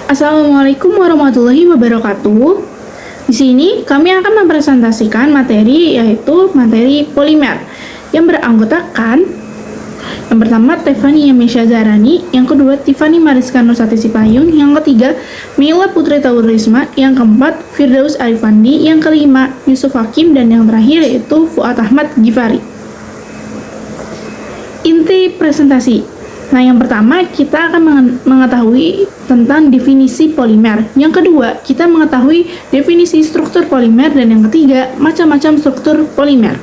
Assalamualaikum warahmatullahi wabarakatuh. Di sini kami akan mempresentasikan materi yaitu materi polimer yang beranggotakan yang pertama Tiffany Yamesha Zarani, yang kedua Tiffany Mariska Nursati Sipayung, yang ketiga Mila Putri Taurisma, yang keempat Firdaus Arifandi, yang kelima Yusuf Hakim, dan yang terakhir yaitu Fuad Ahmad Gifari. Inti presentasi. Nah, yang pertama kita akan mengetahui tentang definisi polimer. Yang kedua, kita mengetahui definisi struktur polimer, dan yang ketiga, macam-macam struktur polimer.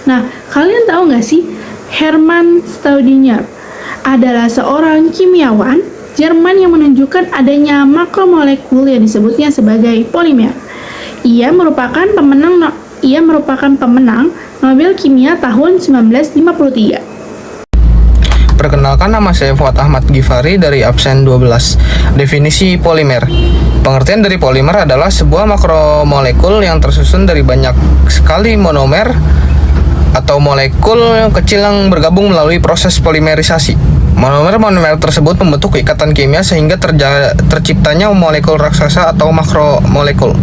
Nah, kalian tahu nggak sih, Hermann Staudinger adalah seorang kimiawan Jerman yang menunjukkan adanya makromolekul yang disebutnya sebagai polimer. Ia merupakan pemenang Nobel Kimia tahun 1953. Perkenalkan, nama saya Fuad Ahmad Gifari dari absen 12. Definisi polimer. Pengertian dari polimer adalah sebuah makromolekul yang tersusun dari banyak sekali monomer atau molekul kecil yang bergabung melalui proses polimerisasi. Monomer-monomer tersebut membentuk ikatan kimia sehingga terciptanya molekul raksasa atau makromolekul.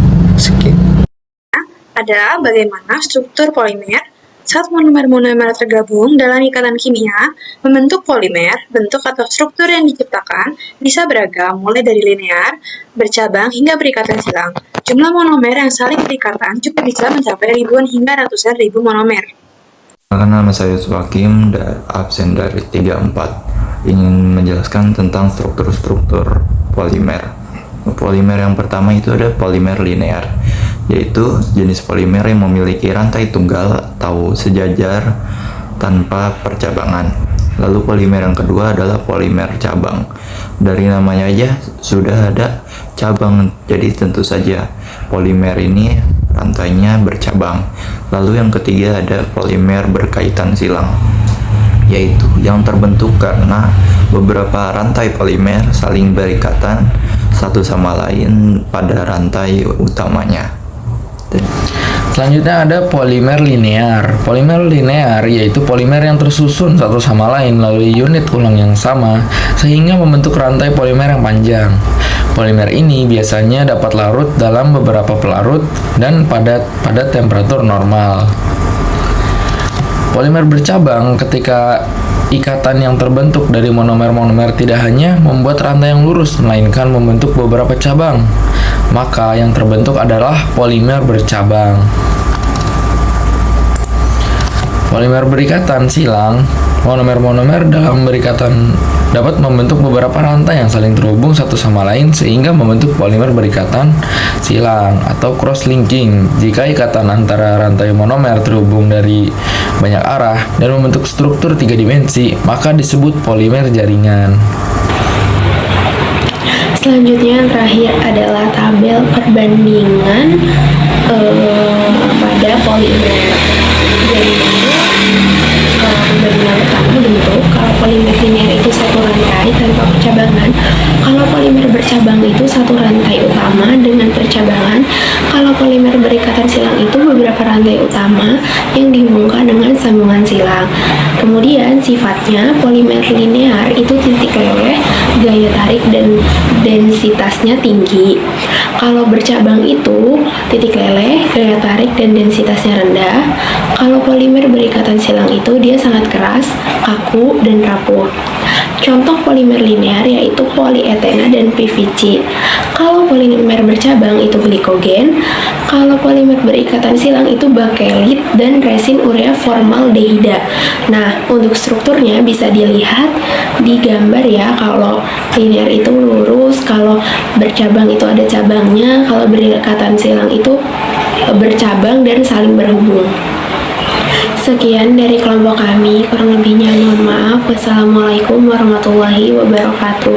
Adalah bagaimana struktur polimer. Saat monomer-monomer tergabung dalam ikatan kimia, membentuk polimer. Bentuk atau struktur yang diciptakan bisa beragam, mulai dari linear, bercabang, hingga berikatan silang. Jumlah monomer yang saling berikatan juga bisa mencapai ribuan hingga ratusan ribu monomer. Nama saya Yusuf Hakim, absen dari 34, ingin menjelaskan tentang struktur-struktur polimer. Polimer yang pertama itu ada polimer linear, yaitu jenis polimer yang memiliki rantai tunggal atau sejajar tanpa percabangan. Lalu polimer yang kedua adalah polimer cabang. Dari namanya aja sudah ada cabang, jadi tentu saja polimer ini rantainya bercabang. Lalu yang ketiga ada polimer berkaitan silang, yaitu yang terbentuk karena beberapa rantai polimer saling berikatan satu sama lain pada rantai utamanya. Selanjutnya ada polimer linear. Polimer linear yaitu polimer yang tersusun satu sama lain melalui unit ulang yang sama sehingga membentuk rantai polimer yang panjang. Polimer ini biasanya dapat larut dalam beberapa pelarut dan pada temperatur normal. Polimer bercabang ketika ikatan yang terbentuk dari monomer-monomer tidak hanya membuat rantai yang lurus, melainkan membentuk beberapa cabang. Maka yang terbentuk adalah polimer bercabang. Polimer berikatan silang. Monomer-monomer dalam berikatan dapat membentuk beberapa rantai yang saling terhubung satu sama lain sehingga membentuk polimer berikatan silang atau cross-linking. Jika ikatan antara rantai monomer terhubung dari banyak arah dan membentuk struktur 3 dimensi, maka disebut polimer jaringan. Selanjutnya yang terakhir adalah tabel perbandingan pada polimer. Jadi perbandingan pertama bentuk. Kalau polimer linear itu satu rantai tanpa percabangan. Kalau polimer bercabang itu satu rantai utama dengan percabangan. Kalau polimer berikatan silang itu beberapa rantai utama yang dihubungkan dengan sambungan silang. Kemudian sifatnya polimer linear itu titik leleh, gaya tarik dan densitasnya tinggi. Kalau bercabang itu titik leleh, gaya tarik dan densitasnya rendah. Kalau polimer berikatan silang itu dia sangat keras, kaku dan rapuh. Contoh polimer linear yaitu polyethena dan PVC. Kalau polimer bercabang itu glikogen. Kalau polimer berikatan silang itu bakelit dan resin urea formaldehida. Nah, untuk strukturnya bisa dilihat di gambar ya. Kalau linear itu lurus, kalau bercabang itu ada cabangnya, kalau berikatan silang itu bercabang dan saling berhubung. Sekian dari kelompok kami, kurang lebihnya mohon maaf. Wassalamualaikum warahmatullahi wabarakatuh.